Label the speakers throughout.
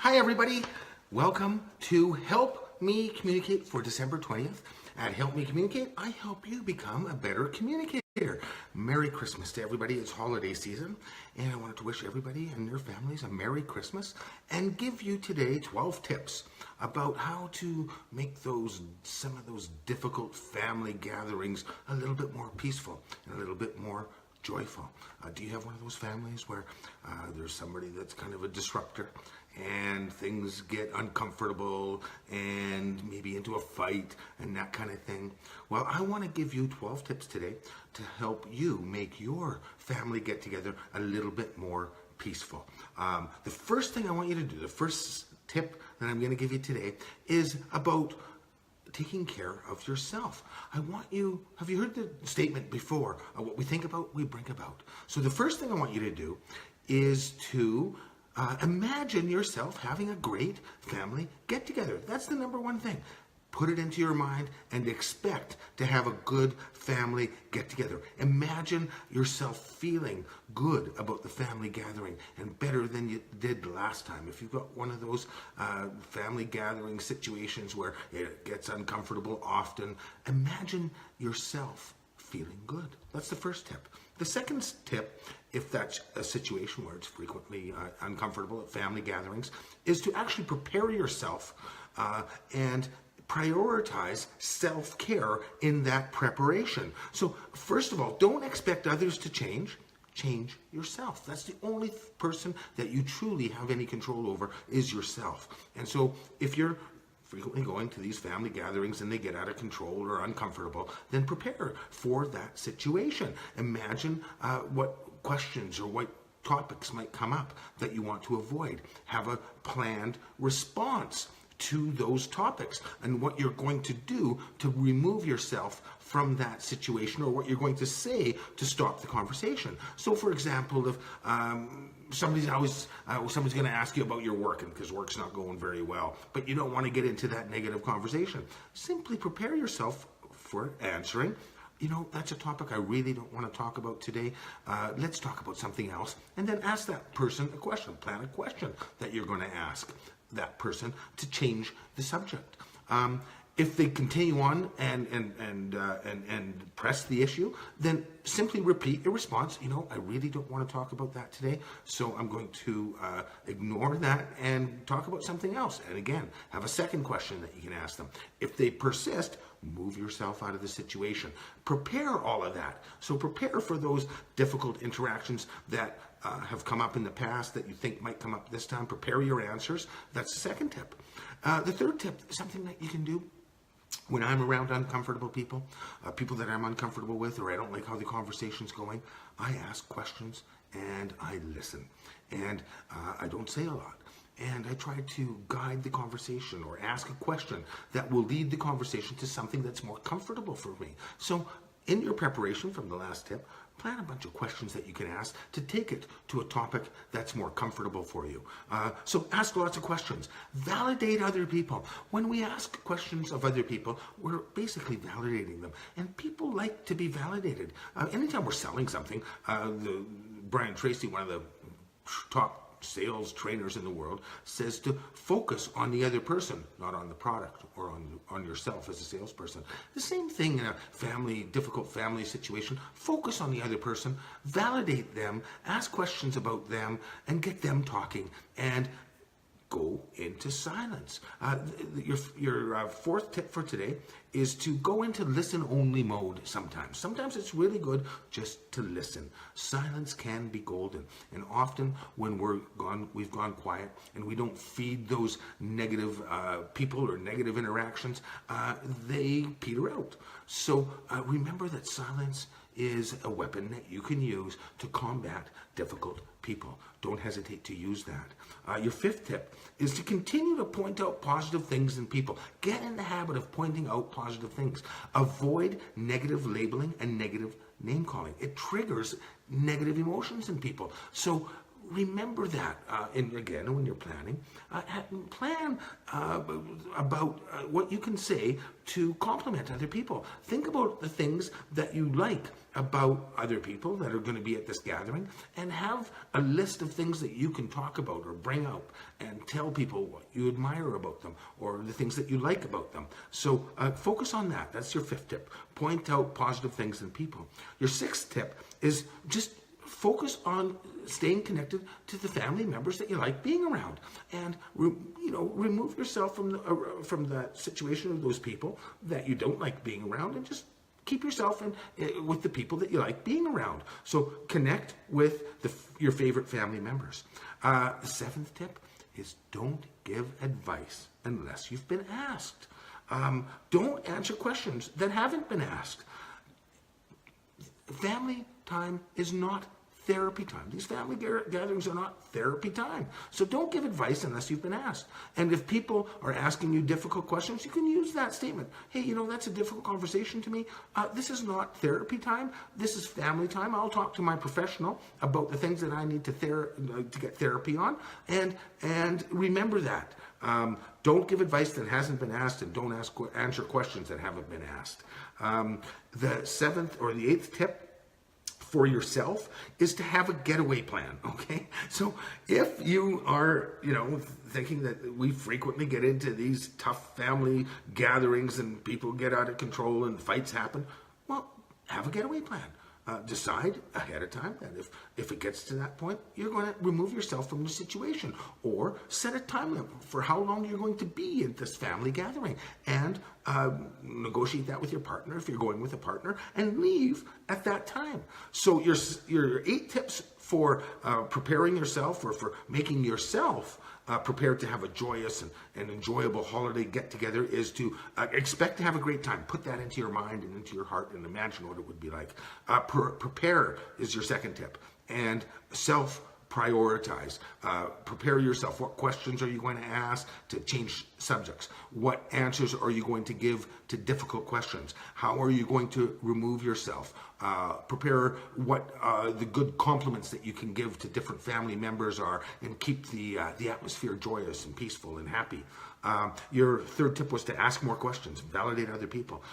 Speaker 1: Hi everybody, welcome to Help Me Communicate for December 20th. At Help Me Communicate, I help you become a better communicator. Merry Christmas to everybody. It's holiday season, and I wanted to wish everybody and their families a Merry Christmas and give you today 12 tips about how to make some of those difficult family gatherings a little bit more peaceful and a little bit more joyful. Do you have one of those families where there's somebody that's kind of a disruptor and things get uncomfortable and maybe into a fight and that kind of thing? Well, I want to give you 12 tips today to help you make your family get together a little bit more peaceful. The first thing I want you to do, the first tip that I'm going to give you today is about taking care of yourself. Have you heard the statement before, what we think about, we bring about? So the first thing I want you to do is to imagine yourself having a great family get-together. That's the number one thing. Put it into your mind and expect to have a good family get-together. Imagine yourself feeling good about the family gathering and better than you did last time. If you've got one of those family gathering situations where it gets uncomfortable often, imagine yourself feeling good. That's the first tip. The second tip, if that's a situation where it's frequently uncomfortable at family gatherings, is to actually prepare yourself and prioritize self-care in that preparation. So first of all, don't expect others to change. Change yourself. That's the only person that you truly have any control over is yourself. And so if you're frequently going to these family gatherings and they get out of control or uncomfortable, then prepare for that situation. Imagine what questions or what topics might come up that you want to avoid. Have a planned response to those topics and what you're going to do to remove yourself from that situation, or what you're going to say to stop the conversation. So for example, if somebody's going to ask you about your work, and because work's not going very well, but you don't want to get into that negative conversation, simply prepare yourself for answering, you know, that's a topic I really don't want to talk about today. Let's talk about something else. And then ask that person a question. Plan a question that you're going to ask that person to change the subject. If they continue on and press the issue, then simply repeat your response. You know, I really don't want to talk about that today, so I'm going to ignore that and talk about something else. And again, have a second question that you can ask them. If they persist, move yourself out of the situation. Prepare all of that. So prepare for those difficult interactions that have come up in the past that you think might come up this time. Prepare your answers. That's the second tip. The third tip is something that you can do when I'm around uncomfortable people, people that I'm uncomfortable with, or I don't like how the conversation's going. I ask questions and I listen. And I don't say a lot. And I try to guide the conversation or ask a question that will lead the conversation to something that's more comfortable for me. So in your preparation from the last tip, plan a bunch of questions that you can ask to take it to a topic that's more comfortable for you. So ask lots of questions. Validate other people. When we ask questions of other people, we're basically validating them. And people like to be validated. Anytime we're selling something, Brian Tracy, one of the top sales trainers in the world, says to focus on the other person, not on the product or on yourself as a salesperson. The same thing in a difficult family situation. Focus on the other person, validate them, ask questions about them, and get them talking, and go into silence. Your fourth tip for today is to go into listen-only mode sometimes. Sometimes it's really good just to listen. Silence can be golden. And often when we've gone quiet and we don't feed those negative people or negative interactions, they peter out. So remember that silence is a weapon that you can use to combat difficult people. Don't hesitate to use that. Your fifth tip is to continue to point out positive things in people. Get in the habit of pointing out positive things. Avoid negative labeling and negative name calling. It triggers negative emotions in people. So remember that, and again, when you're planning, plan about what you can say to compliment other people. Think about the things that you like about other people that are going to be at this gathering, and have a list of things that you can talk about or bring up and tell people what you admire about them or the things that you like about them. So focus on that. That's your 5th tip. Point out positive things in people. Your 6th tip is just focus on staying connected to the family members that you like being around, and remove yourself from the situation of those people that you don't like being around, and just keep yourself with the people that you like being around. So connect with your favorite family members. The 7th tip is don't give advice unless you've been asked. Don't answer questions that haven't been asked. Family time is not therapy time. These family gatherings are not therapy time. So don't give advice unless you've been asked. And if people are asking you difficult questions, you can use that statement. Hey, that's a difficult conversation to me. This is not therapy time. This is family time. I'll talk to my professional about the things that I need to get therapy on. And remember that. Don't give advice that hasn't been asked, and don't answer questions that haven't been asked. The 7th or the 8th tip for yourself is to have a getaway plan, okay? So if you are, thinking that we frequently get into these tough family gatherings and people get out of control and fights happen, well, have a getaway plan. Decide ahead of time that if it gets to that point, you're going to remove yourself from the situation, or set a time limit for how long you're going to be at this family gathering, and negotiate that with your partner if you're going with a partner, and leave at that time. So your 8 tips for preparing yourself, or for making yourself prepared to have a joyous and enjoyable holiday get-together, is to expect to have a great time. Put that into your mind and into your heart, and imagine what it would be like. Prepare is your 2nd tip. And self-prioritize. Prepare yourself. What questions are you going to ask to change subjects? What answers are you going to give to difficult questions? How are you going to remove yourself? Prepare what the good compliments that you can give to different family members are, and keep the atmosphere joyous and peaceful and happy. Your 3rd tip was to ask more questions, validate other people.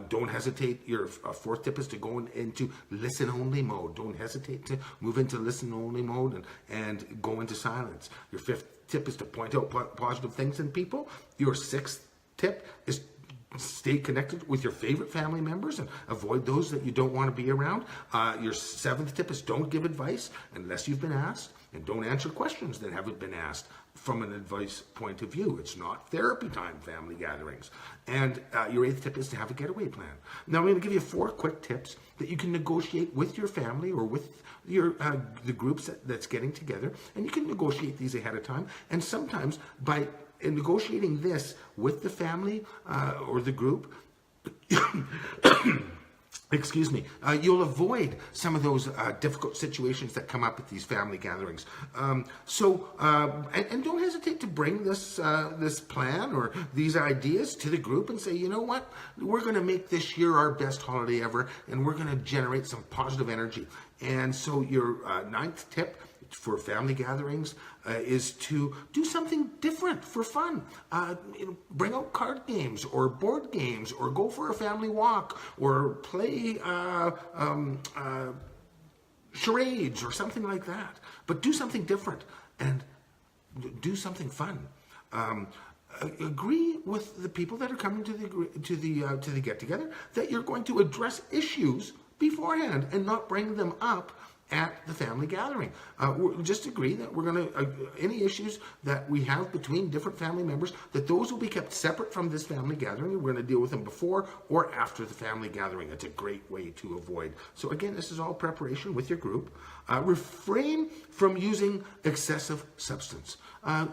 Speaker 1: Don't hesitate. Your 4th tip is to go into listen-only mode. Don't hesitate to move into listen-only mode and go into silence. Your 5th tip is to point out positive things in people. Your 6th tip is stay connected with your favorite family members and avoid those that you don't want to be around. Your 7th tip is don't give advice unless you've been asked, and don't answer questions that haven't been asked from an advice point of view. It's not therapy time, family gatherings. And your 8th tip is to have a getaway plan. Now I'm going to give you 4 quick tips that you can negotiate with your family or with your the groups that's getting together, and you can negotiate these ahead of time. And sometimes by negotiating this with the family or the group, excuse me, you'll avoid some of those difficult situations that come up at these family gatherings. And don't hesitate to bring this plan or these ideas to the group and say, you know what, we're going to make this year our best holiday ever, and we're going to generate some positive energy. And so your 9th tip for family gatherings is to do something different for fun. Bring out card games or board games, or go for a family walk, or play charades or something like that. But do something different and do something fun. Agree with the people that are coming to the get together that you're going to address issues beforehand and not bring them up at the family gathering. Just agree that we're going to, any issues that we have between different family members, that those will be kept separate from this family gathering. We're going to deal with them before or after the family gathering. It's a great way to avoid. So again, this is all preparation with your group. Refrain from using excessive substance.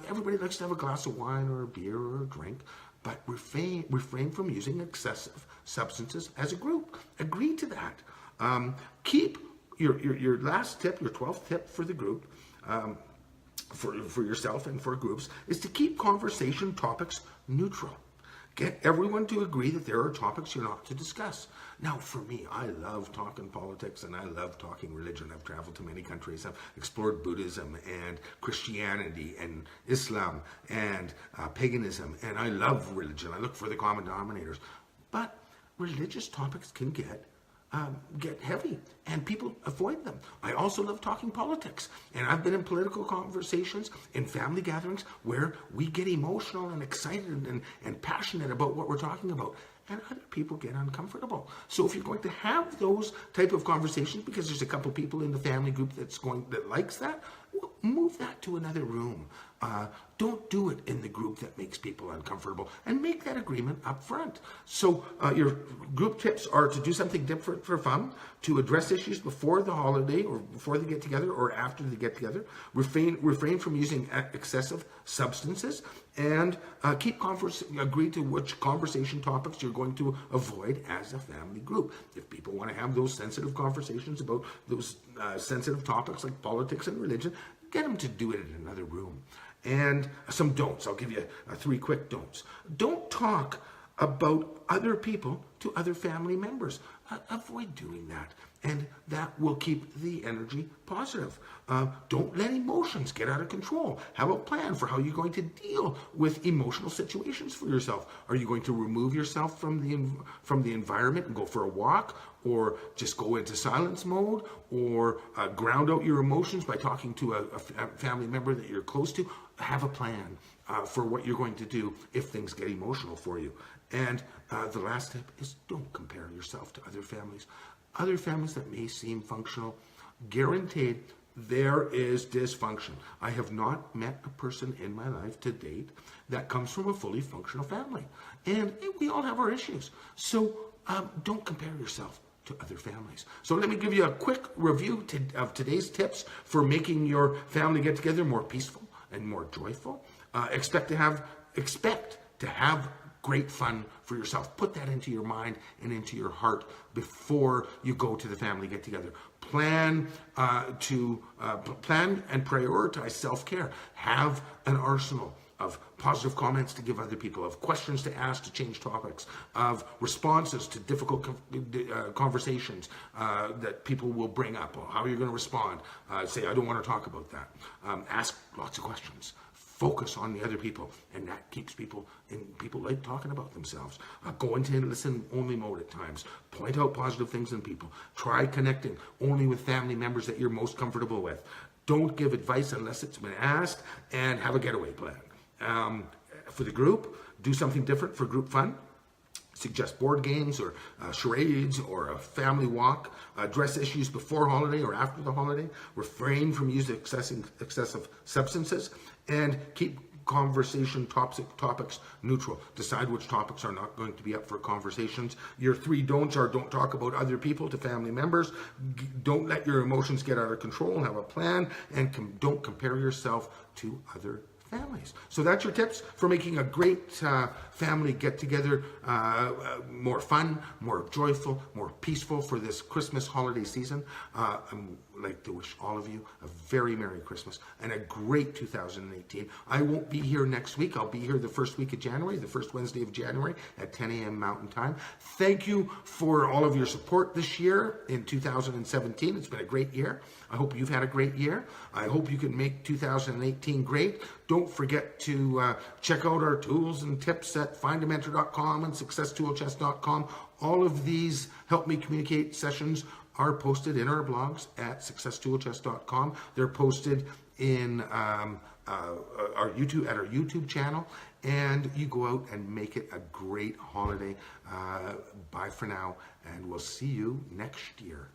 Speaker 1: Everybody likes to have a glass of wine or a beer or a drink, but refrain from using excessive substances as a group. Agree to that. Keep your last tip, your 12th tip for the group, for yourself and for groups, is to keep conversation topics neutral. Get everyone to agree that there are topics you're not to discuss. Now, for me, I love talking politics and I love talking religion. I've traveled to many countries. I've explored Buddhism and Christianity and Islam and paganism. And I love religion. I look for the common denominators. But religious topics can get heavy, and people avoid them. I also love talking politics, and I've been in political conversations in family gatherings where we get emotional and excited and passionate about what we're talking about, and other people get uncomfortable. So if you're going to have those type of conversations, because there's a couple people in the family group that likes that, well, move that to another room. Don't do it in the group that makes people uncomfortable, and make that agreement up front. So your group tips are to do something different for fun, to address issues before the holiday or before they get together or after they get together, refrain from using excessive substances, and agree to which conversation topics you're going to avoid as a family group. If people want to have those sensitive conversations about those sensitive topics like politics and religion, get them to do it in another room. And some don'ts. I'll give you 3 quick don'ts. Don't talk about other people to other family members. Avoid doing that. And that will keep the energy positive. Don't let emotions get out of control. Have a plan for how you're going to deal with emotional situations for yourself. Are you going to remove yourself from the environment and go for a walk, or just go into silence mode, or ground out your emotions by talking to a family member that you're close to? Have a plan for what you're going to do if things get emotional for you. And the last tip is don't compare yourself to other families. Other families that may seem functional, guaranteed there is dysfunction. I have not met a person in my life to date that comes from a fully functional family. And we all have our issues. So don't compare yourself to other families. So let me give you a quick review of today's tips for making your family get together more peaceful and more joyful. Expect to have great fun for yourself. Put that into your mind and into your heart before you go to the family get together. Plan and prioritize self-care. Have an arsenal of positive comments to give other people, of questions to ask to change topics, of responses to difficult conversations that people will bring up, or how you're going to respond. Say, I don't want to talk about that. Ask lots of questions. Focus on the other people, and that keeps people like talking about themselves. Go into listen-only mode at times. Point out positive things in people. Try connecting only with family members that you're most comfortable with. Don't give advice unless it's been asked, and have a getaway plan. For the group, do something different for group fun. Suggest board games or charades or a family walk. Address issues before holiday or after the holiday. Refrain from using excessive substances, and keep conversation topics neutral. Decide which topics are not going to be up for conversations. Your 3 don'ts are: don't talk about other people to family members, don't let your emotions get out of control, have a plan, and don't compare yourself to other families. So that's your tips for making a great family get-together more fun, more joyful, more peaceful for this Christmas holiday season. I'd like to wish all of you a very Merry Christmas and a great 2018. I won't be here next week. I'll be here the first week of January, the first Wednesday of January at 10 a.m. Mountain Time. Thank you for all of your support this year in 2017. It's been a great year. I hope you've had a great year. I hope you can make 2018 great. Don't forget to check out our tools and tips at findamentor.com and successtoolchest.com. All of these Help Me Communicate sessions are posted in our blogs at successtoolchest.com. They're posted in our YouTube channel, and you go out and make it a great holiday. Bye for now, and we'll see you next year.